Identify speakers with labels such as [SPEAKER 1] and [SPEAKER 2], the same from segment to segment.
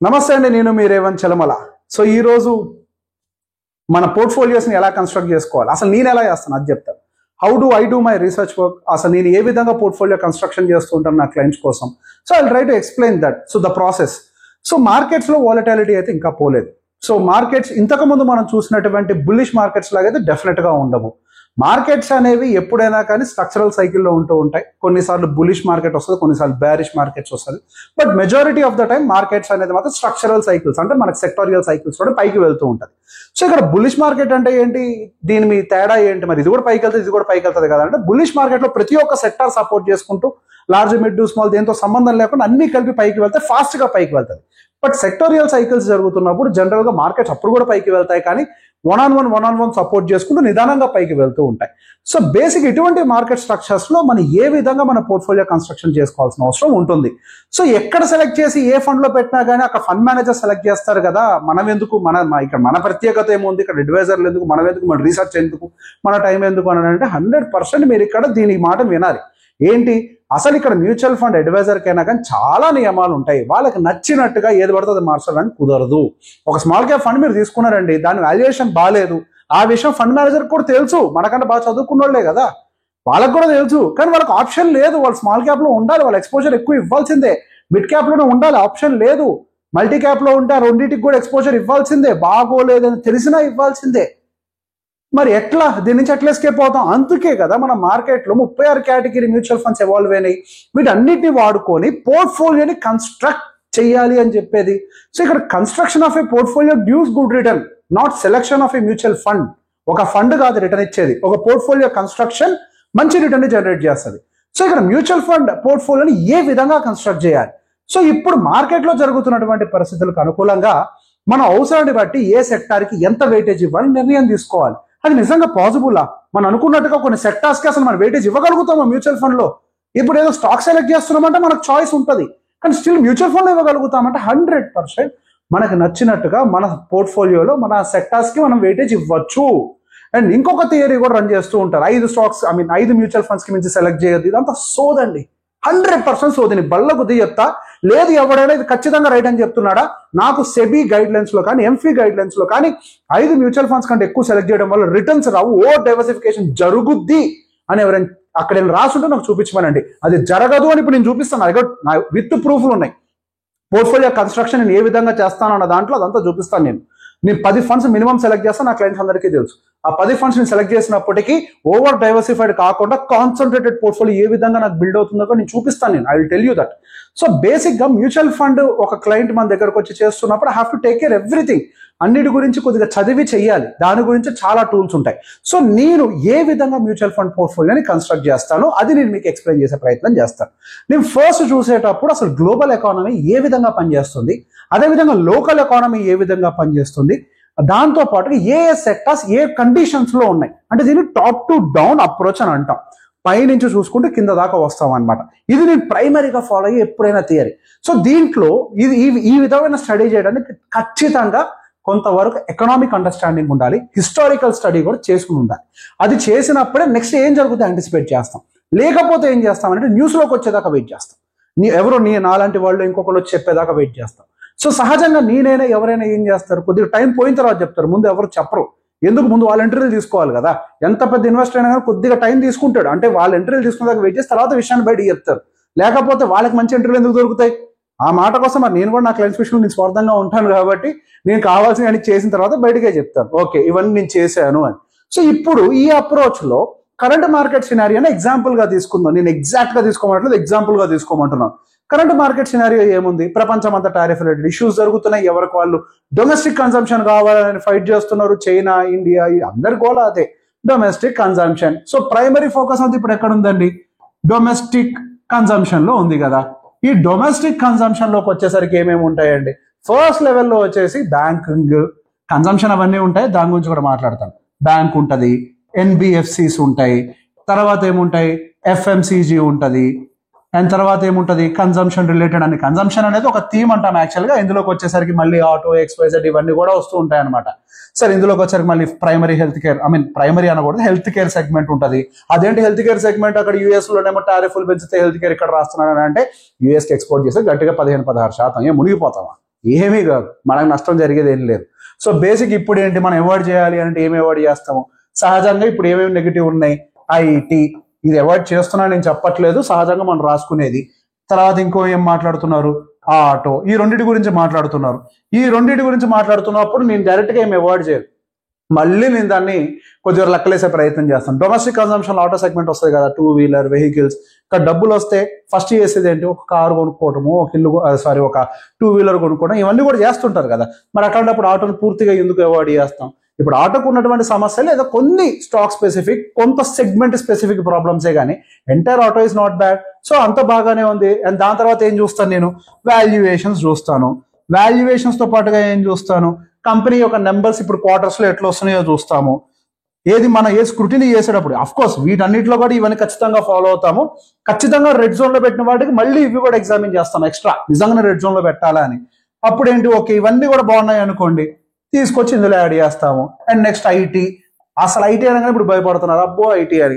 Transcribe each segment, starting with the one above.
[SPEAKER 1] నమస్తే అండి, నేను మీ రేవంత్ చలమల. సో ఈ రోజు మన పోర్ట్ఫోలియోస్ని ఎలా కన్స్ట్రక్ట్ చేసుకోవాలి, అసలు నేను ఎలా చేస్తాను అది చెప్తాను. How do I do my research work, అసలు నేను ఏ విధంగా పోర్ట్ఫోలియో కన్స్ట్రక్షన్ చేస్తూ ఉంటాను నా క్లయింట్స్ కోసం. So I try to explain that. So the process. So మార్కెట్స్లో వాలటాలిటీ అయితే ఇంకా పోలేదు. సో మార్కెట్స్ ఇంతకుముందు మనం చూసినటువంటి బుల్లిష్ మార్కెట్స్ లాగైతే డెఫినెట్గా ఉండవు. మార్కెట్స్ అనేవి ఎప్పుడైనా కానీ స్ట్రక్చరల్ సైకిల్లో ఉంటూ ఉంటాయి. కొన్నిసార్లు బులిష్ మార్కెట్ వస్తుంది, కొన్నిసార్లు బ్యారిష్ మార్కెట్స్ వస్తుంది. But majority of the time markets అనేది మాత్రం స్ట్రక్చరల్ సైకిల్స్, అంటే మనకి సెక్టోరియల్ సైకిల్స్ కూడా పైకి వెళ్తూ ఉంటుంది. సో ఇక్కడ బులిష్ మార్కెట్ అంటే ఏంటి, దీని మీ తేడా ఏంటి, మరి ఇది కూడా పైకి వెళ్తుంది ఇది కూడా పైకి వెళ్తుంది కదా అంటే, బులిష్ మార్కెట్లో ప్రతి ఒక్క సెక్టార్ సపోర్ట్ చేసుకుంటూ లార్జ్ మిడ్ స్మాల్ దేంతో సంబంధం లేకుండా అన్ని కలిపి పైకి వెళ్తే ఫాస్ట్గా పైకి వెళ్తుంది. బట్ సెక్టోరియల్ సైకిల్స్ జరుగుతున్నప్పుడు జనరల్గా మార్కెట్స్ అప్పుడు కూడా పైకి వెళ్తాయి, కానీ వన్ ఆన్ వన్ సపోర్ట్ చేసుకుంటూ నిదానంగా పైకి వెళ్తూ ఉంటాయి. సో బేసిక్ ఇటువంటి మార్కెట్ స్ట్రక్చర్స్ లో మనం ఏ విధంగా మన పోర్ట్ఫోలియో కన్స్ట్రక్షన్ చేసుకోవాల్సిన అవసరం ఉంటుంది. సో ఎక్కడ సెలెక్ట్ చేసి ఏ ఫండ్ లో పెట్టినా కానీ అక్కడ ఫండ్ మేనేజర్ సెలెక్ట్ చేస్తారు కదా, మనం ఎందుకు, ఇక్కడ మన ప్రత్యేకత ఏముంది, ఇక్కడ అడ్వైజర్లు ఎందుకు, మనం ఎందుకు, మన రీసెర్చ్ ఎందుకు, మన టైం ఎందుకు అని అంటే 100% మీరు ఇక్కడ దీని మాట వినాలి. ఏంటి అసలు ఇక్కడ మ్యూచువల్ ఫండ్ అడ్వైజర్ కైనా కానీ చాలా నియమాలు ఉంటాయి. వాళ్ళకి నచ్చినట్టుగా ఏది పడుతుంది మార్చడానికి కుదరదు. ఒక స్మాల్ క్యాప్ ఫండ్ మీరు తీసుకున్నారండి, దాని వాల్యుయేషన్ బాగాలేదు, ఆ విషయం ఫండ్ మేనేజర్ కూడా తెలుసు, మనకంటే బాగా చదువుకున్నోళ్లే కదా, వాళ్ళకు కూడా తెలుసు. కానీ వాళ్ళకి ఆప్షన్ లేదు, వాళ్ళు స్మాల్ క్యాప్ లో ఉండాలి, వాళ్ళ ఎక్స్పోజర్ ఎక్కువ ఇవ్వాల్సిందే. మిడ్ క్యాప్ లోనే ఉండాలి, ఆప్షన్ లేదు. మల్టీ క్యాప్ లో ఉంటే రెండింటికి కూడా ఎక్స్పోజర్ ఇవ్వాల్సిందే, బాగోలేదని తెలిసినా ఇవ్వాల్సిందే. మరి ఎట్లా దీని నుంచి ఎట్లా ఎస్కేప్ అవుతాం? అందుకే కదా మన మార్కెట్లో 36 కేటగిరీ మ్యూచువల్ ఫండ్స్ ఎవాల్వ్ అయినాయి. వీటన్నిటిని వాడుకొని పోర్ట్ఫోలియోని కన్స్ట్రక్ట్ చేయాలి అని చెప్పేది. సో ఇక్కడ construction of a portfolio does good return, not selection of a mutual fund. ఒక ఫండ్ కాదు రిటర్న్ ఇచ్చేది, ఒక పోర్ట్ఫోలియో కన్స్ట్రక్షన్ మంచి రిటర్న్ జనరేట్ చేస్తుంది. సో ఇక్కడ మ్యూచువల్ ఫండ్ పోర్ట్ఫోలియోని ఏ విధంగా కన్స్ట్రక్ట్ చేయాలి? సో ఇప్పుడు మార్కెట్లో జరుగుతున్నటువంటి పరిస్థితులకు అనుకూలంగా మన అవసరాన్ని బట్టి ఏ సెక్టార్కి ఎంత వెయిటేజ్ ఇవ్వాలి నిర్ణయం తీసుకోవాలి. అది నిజంగా పాసిబులా? మనం అనుకున్నట్టుగా కొన్ని సెక్టార్స్కి అసలు మనం వెయిటేజ్ ఇవ్వగలుగుతామా మ్యూచువల్ ఫండ్లో? ఇప్పుడు ఏదో స్టాక్ సెలెక్ట్ చేస్తున్నామంటే మనకు చాయిస్ ఉంటుంది, కానీ స్టిల్ మ్యూచువల్ ఫండ్ ఇవ్వగలుగుతామంటే 100% మనకు నచ్చినట్టుగా మన పోర్ట్ఫోలియోలో మన సెక్టార్స్కి మనం వెయిటేజ్ ఇవ్వచ్చు. అండ్ ఇంకొక థియరీ కూడా రన్ చేస్తూ ఉంటారు, 5 మ్యూచువల్ ఫండ్స్కి మించి సెలెక్ట్ చేయొద్దు. ఇదంతా సోదండి, 100% సోదిని బల్ల కొద్ది చెప్తా. లేదు ఎవడైనా ఇది ఖచ్చితంగా రైట్ అని చెప్తున్నాడా? నాకు సెబీ గైడ్ లైన్స్ లో కానీ ఎంఫీ గైడ్ లైన్స్ లో కానీ 5 మ్యూచువల్ ఫండ్స్ కంటే ఎక్కువ సెలెక్ట్ చేయడం వల్ల రిటర్న్స్ రావు, డైవర్సిఫికేషన్ జరుగుద్ది అని ఎవరైనా అక్కడ రాసుంటే నాకు చూపించమనండి. అది జరగదు అని ఇప్పుడు నేను చూపిస్తాను, విత్ ప్రూఫ్లు ఉన్నాయి. పోర్ట్ఫోలియో కన్స్ట్రక్షన్ నేను ఏ విధంగా చేస్తాను అన్న దాంట్లో అదంతా చూపిస్తాను. నేను 10 ఫండ్స్ మినిమం సెలెక్ట్ చేస్తాను, నా క్లయింట్స్ అందరికీ తెలుసు. ఆ 10 ఫండ్స్ నేను సెలెక్ట్ చేసినప్పటికీ ఓవర్ డైవర్సిఫైడ్ కాకుండా కాన్సన్ట్రేటెడ్ పోర్ట్ఫోలియో ఏ విధంగా నాకు బిల్డ్ అవుతుందో నేను చూపిస్తాను. I will tell you that. So basic గా మ్యూచువల్ ఫండ్ ఒక క్లయింట్ మన దగ్గరకు వచ్చి చేస్తున్నప్పుడు I have to take care everything. అన్నిటి గురించి కొద్దిగా చదివి చెయ్యాలి, దాని గురించి చాలా టూల్స్ ఉంటాయి. సో నేను ఏ విధంగా మ్యూచువల్ ఫండ్ పోర్ట్ఫోలియోని కన్స్ట్రక్ట్ చేస్తానో అది నేను మీకు ఎక్స్ప్లెయిన్ చేసే ప్రయత్నం చేస్తాను. నేను ఫస్ట్ చూసేటప్పుడు అసలు గ్లోబల్ ఎకానమీ ఏ విధంగా పనిచేస్తుంది, అదేవిధంగా లోకల్ ఎకానమీ ఏ విధంగా పనిచేస్తుంది, దాంతో పాటు ఏ సెక్టార్స్ ఏ కండిషన్స్ లో ఉన్నాయి, అంటే దీన్ని టాప్ టు డౌన్ అప్రోచ్ అని అంటాం. పైనుంచి చూసుకుంటే కింద దాకా వస్తాం అనమాట. ఇది నేను ప్రైమరీగా ఫాలో అయ్యి ఎప్పుడైనా థియరీ. సో దీంట్లో ఈ విధమైన స్టడీ చేయడానికి ఖచ్చితంగా కొంతవరకు ఎకనామిక్ అండర్స్టాండింగ్ ఉండాలి, హిస్టారికల్ స్టడీ కూడా చేసుకుని ఉండాలి. అది చేసినప్పుడే నెక్స్ట్ ఏం జరుగుతుందో యాంటిసిపేట్ చేస్తాం. లేకపోతే ఏం చేస్తామంటే న్యూస్లోకి వచ్చేదాకా వెయిట్ చేస్తాం. నాలాంటి వాళ్ళు ఇంకొకరు వచ్చి చెప్పేదాకా వెయిట్ చేస్తాం. సో సహజంగా నేనైనా ఎవరైనా ఏం చేస్తారు, కొద్దిగా టైం పోయిన తర్వాత చెప్తారు, ముందు ఎవరు చెప్పరు. ఎందుకు? ముందు వాళ్ళ ఎంట్రీలు తీసుకోవాలి కదా. ఎంత పెద్ద ఇన్వెస్టర్ అయినా కానీ కొద్దిగా టైం తీసుకుంటాడు, అంటే వాళ్ళ ఎంట్రీలు తీసుకునేదాకా వెయిట్ చేసి తర్వాత విషయాన్ని బయట చెప్తారు. లేకపోతే వాళ్ళకి మంచి ఎంట్రీలు ఎందుకు దొరుకుతాయి? ఆ మాట కోసం మరి నేను కూడా నా క్లయింట్స్ విషయంలో నేను స్వార్థంగా ఉంటాను కాబట్టి నేను కావాల్సిన అన్ని చేసిన తర్వాత బయటకే చెప్తాను, ఓకే ఇవన్నీ నేను చేశాను అని. సో ఇప్పుడు ఈ అప్రోచ్ లో కరెంట్ మార్కెట్ సినారియోని ఎగ్జాంపుల్ గా తీసుకుందాం. నేను ఎగ్జాక్ట్ గా తీసుకోమంటలేదు, ఎగ్జాంపుల్ గా తీసుకోమంటున్నాను. కరెంట్ మార్కెట్ సినారియో ఏముంది? ప్రపంచం అంతా టారిఫ్ రిలేటెడ్ ఇష్యూస్ జరుగుతున్నాయి. ఎవరికి వాళ్ళు డొమెస్టిక్ కన్సంప్షన్ కావాలని ఫైట్ చేస్తున్నారు. చైనా, ఇండియా, అందరి గోల అదే domestic consumption. So primary focus అంతా ఇప్పుడు ఎక్కడ ఉందండి? డొమెస్టిక్ కన్సంప్షన్ లో ఉంది కదా. ఈ డొమెస్టిక్ కన్సంప్షన్ లోకి వచ్చేసరికి ఏమేమి ఉంటాయండి? ఫస్ట్ లెవెల్లో వచ్చేసి బ్యాంకింగ్ కన్సంప్షన్ అవన్నీ ఉంటాయి, దాని గురించి కూడా మాట్లాడతాను. బ్యాంక్ ఉంటుంది, ఎన్బిఎఫ్సిస్ ఉంటాయి, తర్వాత ఏముంటాయి, ఎఫ్ఎంసీజీ ఉంటుంది, అండ్ తర్వాత ఏముంటుంది, కన్సంప్షన్ రిలేటెడ్ అని. కన్సంప్షన్ అనేది ఒక థీమ్ అంటాం యాక్చువల్గా. ఇందులోకి వచ్చేసరికి మళ్ళీ ఆటో, XYZ ఇవన్నీ కూడా వస్తూ ఉంటాయి అనమాట. సరే, ఇందులోకి వచ్చేసరికి మళ్ళీ ప్రైమరీ హెల్త్ కేర్, ప్రైమరీ అనకూడదు, హెల్త్ కేర్ సెగ్మెంట్ ఉంటుంది. అదేంటి హెల్త్ కేర్ సెగ్మెంట్? అక్కడ US లోనేమో టారిఫ్లు పెంచితే హెల్త్ కేర్ ఇక్కడ రాస్తున్నాను అంటే, US కి ఎక్స్పోర్ట్ చేస్తే గట్టిగా 15-16%. మునిగిపోతామా? ఏమీ కాదు, మనకు నష్టం జరిగేది ఏం లేదు. సో బేసిక్ ఇప్పుడు ఏంటి, మనం అవాయిడ్ చేయాలి అంటే ఏమి అవాయిడ్ చేస్తాము? సహజంగా ఇప్పుడు ఏమేమి నెగిటివ్ ఉన్నాయి, ఐటీ, ఇది అవాయిడ్ చేస్తున్నా నేను చెప్పట్లేదు, సహజంగా మనం రాసుకునేది. తర్వాత ఇంకో ఏం మాట్లాడుతున్నారు, ఆటో, ఈ రెండింటి గురించి మాట్లాడుతున్నారు. ఈ రెండింటి గురించి మాట్లాడుతున్నప్పుడు నేను డైరెక్ట్గా ఏమి అవాయిడ్ చేయను, మళ్ళీ నేను దాన్ని కొద్దిగా లెక్కలేసే ప్రయత్నం చేస్తాను. డొమెస్టిక్ కన్సంప్షన్ ఆటో సెగ్మెంట్ వస్తుంది కదా, 2 వీలర్ వెహికల్స్. ఇక్కడ డబ్బులు వస్తే ఫస్ట్ చేసేది ఏంటి, ఒక కారు కొనుక్కోవటము, ఒక ఇల్లు ఒక 2 వీలర్ కొనుక్కోవడం, ఇవన్నీ కూడా చేస్తుంటారు కదా. మరి అట్లాంటప్పుడు ఆటోను పూర్తిగా ఎందుకు అవాయిడ్ చేస్తాం? ఇప్పుడు ఆటోకు ఉన్నటువంటి సమస్యలు ఏదో కొన్ని స్టాక్ స్పెసిఫిక్, కొంత సెగ్మెంట్ స్పెసిఫిక్ ప్రాబ్లమ్సే కానీ entire auto is not bad. So అంత బాగానే ఉంది. అండ్ దాని తర్వాత ఏం చూస్తాను నేను, వాల్యుయేషన్స్ చూస్తాను. వాల్యుయేషన్స్ తో పాటుగా ఏం చూస్తాను, కంపెనీ యొక్క నెంబర్స్ ఇప్పుడు క్వార్టర్స్ లో ఎట్లా వస్తున్నాయో చూస్తాము. ఏది మనం ఏ స్క్రూటినీ చేసేటప్పుడు అఫ్ కోర్స్ వీటన్నిటిలో కూడా ఇవన్నీ ఖచ్చితంగా ఫాలో అవుతాము. ఖచ్చితంగా రెడ్ జోన్ లో పెట్టిన వాటికి మళ్ళీ ఇవి కూడా ఎగ్జామిన్ చేస్తాను ఎక్స్ట్రా, నిజంగానే రెడ్ జోన్ లో పెట్టాలా అని. అప్పుడు ఏంటి, ఓకే ఇవన్నీ కూడా బాగున్నాయి అనుకోండి, తీసుకొచ్చి ఇందులో యాడ్ చేస్తాము. And next IT. అసలు ఐటీ అనగానే ఇప్పుడు భయపడుతున్నారు, అబ్బో ఐటీ అని.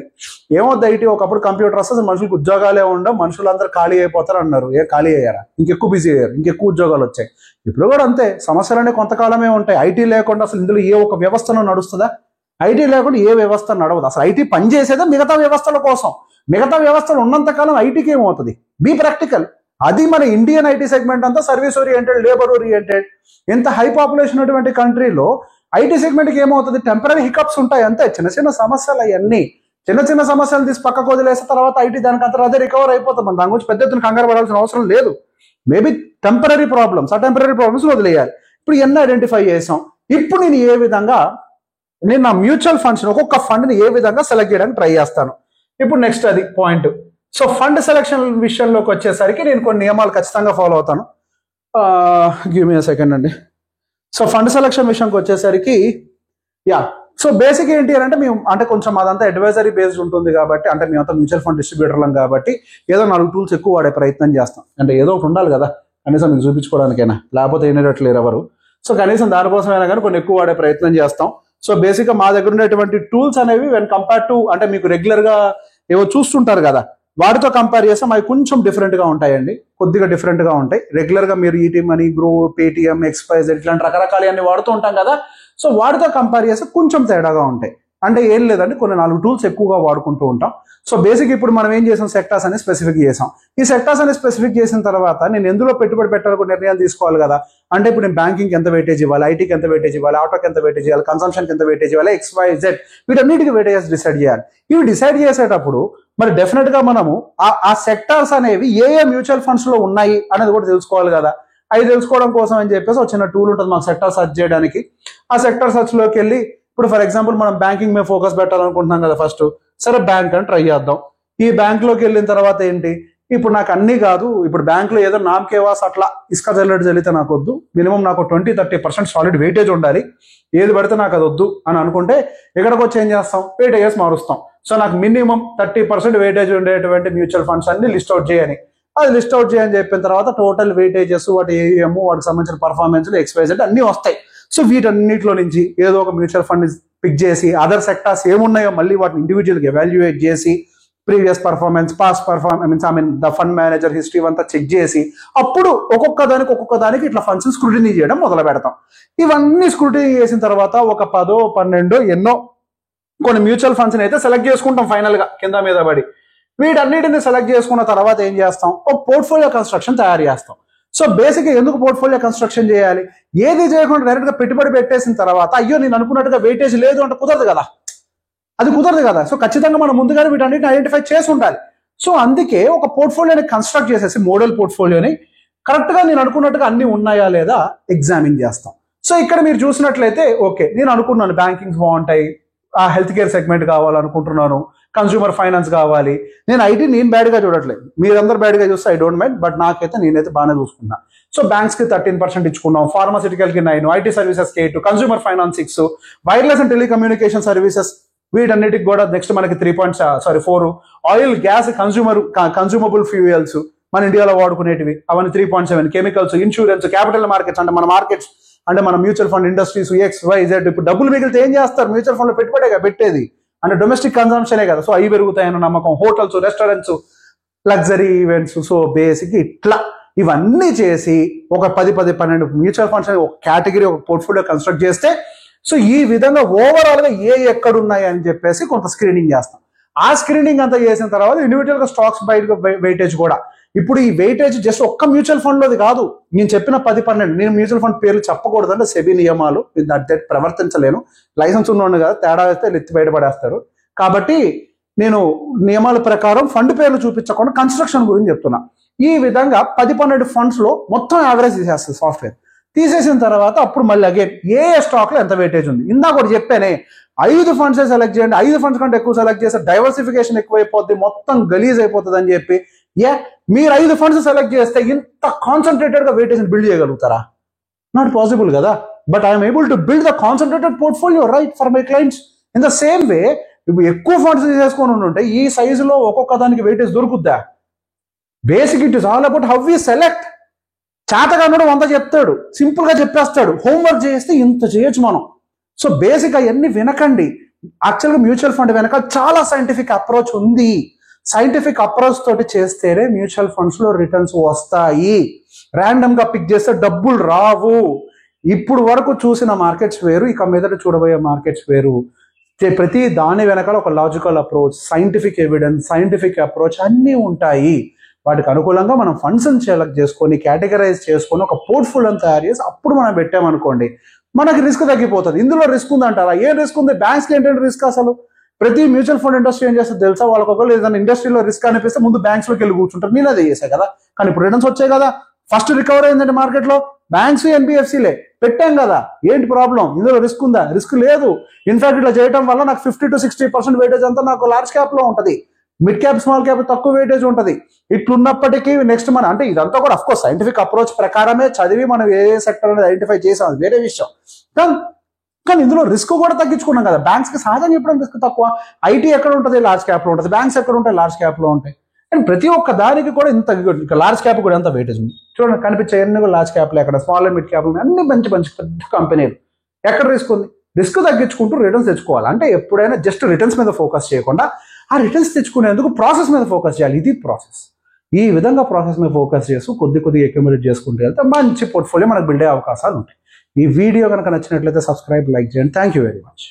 [SPEAKER 1] ఏమొద్దు ఐటీ, ఒకప్పుడు కంప్యూటర్ వస్తే మనుషులకు ఉద్యోగాలే ఉండవు, మనుషులందరూ ఖాళీ అయిపోతారు అన్నారు. ఖాళీ అయ్యారా? ఇంకెక్కువ బిజీ అయ్యారు, ఇంకెక్కువ ఉద్యోగాలు వచ్చాయి. ఇప్పుడు కూడా అంతే, సమస్యలనే కొంతకాలమే ఉంటాయి. ఐటీ లేకుండా అసలు ఇందులో ఏ ఒక వ్యవస్థను నడుస్తుందా? ఐటీ లేకుండా ఏ వ్యవస్థ నడవదు. అసలు ఐటీ పనిచేసేదే మిగతా వ్యవస్థల కోసం. మిగతా వ్యవస్థలు ఉన్నంతకాలం ఐటీకి ఏమవుతుంది? Be practical. అది మన ఇండియన్ ఐటీ సెగ్మెంట్ అంతా సర్వీస్ ఓరియంటెడ్, లేబర్ ఓరియంటెడ్. ఎంత హై పాపులేషన్ ఉన్నటువంటి కంట్రీలో ఐటీ సెగ్మెంట్కి ఏమవుతుంది, టెంపరీ హికప్స్ ఉంటాయి అంతే, చిన్న చిన్న సమస్యలు. అవన్నీ చిన్న చిన్న సమస్యలు తీసి పక్కకు వదిలేస్తే తర్వాత ఐటీ దానికి అంతా అదే రికవర్ అయిపోతాం. మనం దాని గురించి పెద్ద ఎత్తున కంగారు పడాల్సిన అవసరం లేదు. మేబీ టెంపరీ ప్రాబ్లమ్స్, ఆ టెంపరీ ప్రాబ్లమ్స్ వదిలేయాలి. ఇప్పుడు ఎన్ని ఐడెంటిఫై చేసాం. ఇప్పుడు నేను ఏ విధంగా నేను నా మ్యూచువల్ ఫండ్స్ ఒక్కొక్క ఫండ్ని ఏ విధంగా సెలెక్ట్ చేయడానికి ట్రై చేస్తాను. ఇప్పుడు నెక్స్ట్ అది పాయింట్. సో ఫండ్ సెలెక్షన్ విషయంలోకి వచ్చేసరికి నేను కొన్ని నియమాలు ఖచ్చితంగా ఫాలో అవుతాను. గివ్ మీ అ సెకండ్ అండి. సో ఫండ్ సెలెక్షన్ విషయంకి వచ్చేసరికి సో బేసిక్ ఏంటి అని అంటే, మేము అంటే కొంచెం అదంతా అడ్వైజరీ బేస్డ్ ఉంటుంది కాబట్టి, అంటే మేమంతా మ్యూచువల్ ఫండ్ డిస్ట్రిబ్యూటర్లం కాబట్టి ఏదో 4 టూల్స్ ఎక్కువ వాడే ప్రయత్నం చేస్తాం. అంటే ఏదో ఒకటి ఉండాలి కదా, కనీసం మీకు చూపించుకోవడానికైనా, లేకపోతే వినేటట్లేరు ఎవరు. సో కనీసం దానికోసమైనా కానీ కొన్ని ఎక్కువ వాడే ప్రయత్నం చేస్తాం. సో బేసిక్గా మా దగ్గర ఉండేటువంటి టూల్స్ అనేవి వెన్ కంపేర్ టు, అంటే మీకు రెగ్యులర్గా ఏవో చూస్తుంటారు కదా, వాటితో కంపేర్ చేస్తే అవి కొంచెం డిఫరెంట్గా ఉంటాయండి, కొద్దిగా డిఫరెంట్గా ఉంటాయి. రెగ్యులర్గా మీరు ఈటీ మనీ, గ్రో, పేటిఎం, ఎక్స్పైజ్ ఇట్లాంటి రకరకాలు అన్ని వాడుతూ ఉంటాం కదా. సో వాటితో కంపేర్ చేస్తే కొంచెం తేడాగా ఉంటాయి. అంటే ఏం లేదండి, కొన్ని 4 టూల్స్ ఎక్కువగా వాడుకుంటూ ఉంటాం. సో బేసిక్ ఇప్పుడు మనం ఏం చేసాం, సెక్టార్స్ అనేది స్పెసిఫిక్ చేసాం. ఈ సెక్టార్స్ అనేది స్పెసిఫిక్ చేసిన తర్వాత నేను ఎందులో పెట్టుబడి పెట్టాలని నిర్ణయాలు తీసుకోవాలి కదా. అంటే ఇప్పుడు నేను బ్యాంకింగ్ ఎంత వెయిటేజ్ ఇవ్వాలి, ఐటీకి ఎంత వెయిటేజ్ ఇవ్వాలి, ఆటోకి ఎంత వెయిటేజ్ ఇవ్వాలి, కన్సంప్షన్కి ఎంత వెయిటేజ్ ఇవ్వాలి, XYZ వీటన్నిటికి వెయిటేజ్ డిసైడ్ చేయాలి. ఇవి డిసైడ్ చేసేటప్పుడు మరి డెఫినెట్ గా మనము ఆ సెక్టార్స్ అనేవి ఏ మ్యూచువల్ ఫండ్స్ లో ఉన్నాయి అనేది కూడా తెలుసుకోవాలి కదా. అవి తెలుసుకోవడం కోసం అని చెప్పేసి ఒక చిన్న టూల్ ఉంటుంది మాకు సెక్టార్ సర్చ్ చేయడానికి. ఆ సెక్టార్ సర్చ్ లోకి వెళ్ళి, ఇప్పుడు ఫర్ ఎగ్జాంపుల్ మనం బ్యాంకింగ్ మీద ఫోకస్ పెట్టాలనుకుంటున్నాం కదా ఫస్ట్, సరే బ్యాంక్ అని ట్రై చేద్దాం. ఈ బ్యాంక్ లోకి వెళ్ళిన తర్వాత ఏంటి, ఇప్పుడు నాకు అన్ని కాదు, ఇప్పుడు బ్యాంక్ లో ఏదో నామకేవాస్ అట్లా ఇసుక జల్లితే నాకు వద్దు, మినిమం నాకు 20-30% సాలిడ్ వెయిటేజ్ ఉండాలి, ఏది పడితే నాకు అది వద్దు అని అనుకుంటే ఎక్కడికి వచ్చి ఏం చేస్తాం, వెయిటేజెస్ మారుస్తాం. సో నాకు మినిమం 30% వెయిటేజ్ ఉండేటువంటి మ్యూచువల్ ఫండ్స్ అన్ని లిస్ట్ అవుట్ చేయని, అది లిస్ట్ అవుట్ చేయని చెప్పిన తర్వాత టోటల్ వెయిటేజెస్, వాటి ఏఎం, వాటికి సంబంధించిన పర్ఫార్మెన్స్, XYZ అన్ని వస్తాయి. సో వీటన్నిటిలో నుంచి ఏదో ఒక మ్యూచువల్ ఫండ్ పిక్ చేసి, అదర్ సెక్టార్స్ ఏమున్నాయో మళ్ళీ వాటిని ఇండివిజువల్గా ఎవాల్యుయేట్ చేసి, previous performance, past performance, the fund manager history అంతా చెక్ చేసి, అప్పుడు ఒక్కొక్క దానికి ఇట్లా ఫండ్స్ స్క్రూటినీ చేయడం మొదలు పెడతాం. ఇవన్నీ స్క్రూటినీ చేసిన తర్వాత ఒక 10-12 ఎన్నో కొన్ని మ్యూచువల్ ఫండ్స్ని అయితే సెలెక్ట్ చేసుకుంటాం ఫైనల్ గా కింద మీద పడి. వీటన్నిటిని సెలెక్ట్ చేసుకున్న తర్వాత ఏం చేస్తాం, ఒక పోర్ట్ఫోలియో కన్స్ట్రక్షన్ తయారు చేస్తాం. సో బేసిక్గా ఎందుకు పోర్ట్ఫోలియో కన్స్ట్రక్షన్ చేయాలి, ఏది చేయకుండా డైరెక్ట్ గా పెట్టుబడి పెట్టేసిన తర్వాత అయ్యో నేను అనుకున్నట్టుగా వెయిటేజ్ లేదు అంటే కుదరదు కదా, అది కుదరదు కదా. సో ఖచ్చితంగా మనం ముందుగానే వీటన్నిటిని ఐడెంటిఫై చేసి ఉండాలి. సో అందుకే ఒక పోర్ట్ఫోలియోని కన్స్ట్రక్ట్ చేసేసి, మోడల్ పోర్ట్ఫోలియోని కరెక్ట్ గా నేను అనుకున్నట్టుగా అన్ని ఉన్నాయా లేదా ఎగ్జామిన్ చేస్తాం. సో ఇక్కడ మీరు చూసినట్లయితే ఓకే, నేను అనుకున్నాను బ్యాంకింగ్స్ బాగుంటాయి, హెల్త్ కేర్ సెగ్మెంట్ కావాలనుకుంటున్నాను, కన్స్యూమర్ ఫైనాన్స్ కావాలి. నేను ఐటీ నేను బ్యాడ్గా చూడట్లేదు, మీరందరూ బ్యాడ్గా చూస్తే ఐ డోంట్ మైండ్, బట్ నేనైతే బాగానే చూసుకున్నా. సో బ్యాంక్స్ కి 13% ఇచ్చుకున్నాం, ఫార్మాసిటికల్ కి 9, ఐటీ సర్వీసెస్ కి 8, consumer finance 6, wireless and telecommunication services వీటన్నిటికి కూడా నెక్స్ట్ మనకి 4, ఆయిల్, గ్యాస్, కన్స్యూమబుల్ ఫ్యూయల్స్ మన ఇండియాలో వాడుకునేటివి అవన్నీ 3.7, కెమికల్స్, ఇన్సూరెన్స్, క్యాపిటల్ మార్కెట్స్ అంటే మన మార్కెట్స్ అంటే మన మ్యూచువల్ ఫండ్ ఇండస్ట్రీస్, XYZ. ఇప్పుడు డబ్బులు మిగిలితే ఏం చేస్తారు, మ్యూచువల్ ఫండ్ లో పెట్టుబడేగా పెట్టేది, అంటే డొమెస్టిక్ కన్సంప్షనే కదా. సో అవి పెరుగుతాయన్న నమ్మకం, hotels, restaurants, luxury events. So basic ఇట్లా ఇవన్నీ చేసి ఒక 10-12 మ్యూచువల్ ఫండ్స్ ఒక కేటగిరీ ఒక పోర్ట్ఫోలియో కన్స్ట్రక్ట్ చేస్తే సో ఈ విధంగా ఓవరాల్గా ఎక్కడున్నాయి అని చెప్పేసి కొంత స్క్రీనింగ్ చేస్తాం. ఆ స్క్రీనింగ్ అంతా చేసిన తర్వాత ఇండివిజువల్గా స్టాక్స్ బయట వెయిటేజ్ కూడా. ఇప్పుడు ఈ వెయిటేజ్ జస్ట్ ఒక్క మ్యూచువల్ ఫండ్లోది కాదు. నేను చెప్పిన 10-12 నేను మ్యూచువల్ ఫండ్ పేర్లు చెప్పకూడదు అంటే సెబీ నియమాలు దట్ ప్రవర్తించలేను. లైసెన్స్ ఉన్నోడు కదా, తేడా వేస్తే ఎత్తి బయటపడేస్తారు. కాబట్టి నేను నియమాల ప్రకారం ఫండ్ పేర్లు చూపించకుండా కన్స్ట్రక్షన్ గురించి చెప్తున్నా. ఈ విధంగా 10-12 ఫండ్స్లో మొత్తం యావరేజ్ తీసేస్తుంది సాఫ్ట్వేర్. తీసేసిన తర్వాత అప్పుడు మళ్ళీ అగైన్ ఏ స్టాక్లో ఎంత వెయిటేజ్ ఉంది. ఇందాక ఒకటి చెప్పానే 5 ఫండ్సే సెలెక్ట్ చేయండి, 5 ఫండ్స్ కంటే ఎక్కువ సెలెక్ట్ చేస్తే డైవర్సిఫికేషన్ ఎక్కువైపోద్ది, మొత్తం గలీజ్ అయిపోతుంది అని చెప్పి మీరు 5 ఫండ్స్ సెలెక్ట్ చేస్తే ఇంత కాన్సన్ట్రేటెడ్గా వెయిటేజ్ బిల్డ్ చేయగలుగుతారా? నాట్ పాసిబుల్ కదా. But I'm able to build the concentrated portfolio right for my clients. In the same way ఇప్పుడు ఎక్కువ ఫండ్స్ తీసుకొని ఉంటే ఈ సైజులో ఒక్కొక్క దానికి వెయిటేజ్ దొరుకుద్దా? Basic it is all about how we select. చేతగానుడు 100 చెప్తాడు, సింపుల్గా చెప్పేస్తాడు. హోంవర్క్ చేస్తే ఇంత చేయొచ్చు మనం. సో బేసిక్ అవన్నీ వినకండి. యాక్చువల్గా మ్యూచువల్ ఫండ్ వెనక చాలా సైంటిఫిక్ అప్రోచ్ ఉంది. సైంటిఫిక్ అప్రోచ్ తోటి చేస్తేనే మ్యూచువల్ ఫండ్స్ లో రిటర్న్స్ వస్తాయి. ర్యాండమ్ గా పిక్ చేస్తే డబ్బులు రావు. ఇప్పుడు వరకు చూసిన మార్కెట్స్ వేరు, ఇక మీదట చూడబోయే మార్కెట్స్ వేరు. ప్రతి దాని వెనకాల ఒక logical approach, scientific evidence, scientific approach అన్నీ ఉంటాయి. వాటికి అనుకూలంగా మనం ఫండ్స్ సెలెక్ట్ చేసుకొని కేటగరైజ్ చేసుకొని ఒక పోర్ట్ఫోలియోని తయారు చేసి అప్పుడు మనం పెట్టామనుకోండి మనకి రిస్క్ తగ్గిపోతుంది. ఇందులో రిస్క్ ఉందంటారా? ఏం రిస్క్ ఉంది? బ్యాంక్స్కి ఏంటంటే రిస్క్ అసలు. ప్రతి మ్యూచువల్ ఫండ్ ఇండస్ట్రీ ఏం చేస్తుంది తెలుసా? వాళ్ళకి ఒకవేళ ఏదైనా ఇండస్ట్రీలో రిస్క్ అనిపిస్తే ముందు బ్యాంక్స్లోకి వెళ్ళి కూర్చుంటారు. నేను అదే చేశాను కదా. కానీ ఇప్పుడు రిటర్న్స్ వచ్చాయి కదా. ఫస్ట్ రికవర్ అయిందంటే మార్కెట్లో బ్యాంక్స్, ఎన్బిఎఫ్సీలే పెట్టాం కదా. ఏంటి ప్రాబ్లం? ఇందులో రిస్క్ ఉందా? రిస్క్ లేదు. ఇన్ఫాక్ట్ ఇట్లా చేయడం వల్ల నాకు 50-60% వెయిటేజ్ అంతా నాకు లార్జ్ క్యాప్ లో ఉంటుంది. మిడ్ క్యాప్, స్మాల్ క్యాప్ తక్కువ వెయిటేజ్ ఉంటుంది. ఇట్లున్నప్పటికీ నెక్స్ట్ మన అంటే ఇదంతా కూడా అఫ్కోర్స్ సైంటిఫిక్ అప్రోచ్ ప్రకారమే చదివి మనం ఏ సెక్టర్ అనేది ఐడెంటిఫై చేసాం, అది వేరే విషయం. కానీ ఇందులో రిస్క్ కూడా తగ్గించుకున్నాం కదా. బ్యాంక్స్ కి సహజంగా చెప్పడం రిస్క్ తక్కువ. ఐటీ ఎక్కడ ఉంటుంది? లార్జ్ క్యాప్ లో ఉంటుంది. బ్యాంక్స్ ఎక్కడ ఉంటాయి? లార్జ్ క్యాప్ లో ఉంటాయి. అండ్ ప్రతి ఒక్క దానికి కూడా ఇంత లార్జ్ క్యాప్ కూడా ఎంత వెయిటేజ్ ఉంది చూడండి. కనిపించే అన్ని కూడా లార్జ్ క్యాప్లు, ఎక్కడ స్మాల్ అండ్ మిడ్ క్యాప్లు, అన్ని మంచి మంచి పెద్ద కంపెనీలు. ఎక్కడ రిస్క్ ఉంది? రిస్క్ తగ్గించుకుంటూ రిటర్న్స్ తెచ్చుకోవాలి. అంటే ఎప్పుడైనా జస్ట్ రిటర్న్స్ మీద ఫోకస్ చేయకుండా ఆ రిటర్న్స్ తెచ్చుకునేందుకు ప్రాసెస్ మీద ఫోకస్ చేయాలి. ఇది ప్రాసెస్. ఈ విధంగా ప్రాసెస్ మీద ఫోకస్ చేస్తూ కొద్దిగా అక్యుములేట్ చేసుకుంటూ వెళ్తే మంచి పోర్ట్ఫోలియో మనకు బిల్డ్ అయ్యే అవకాశాలు ఉంటాయి. ఈ వీడియో కనుక నచ్చినట్లయితే సబ్స్క్రైబ్, లైక్ చేయండి. Thank you very much.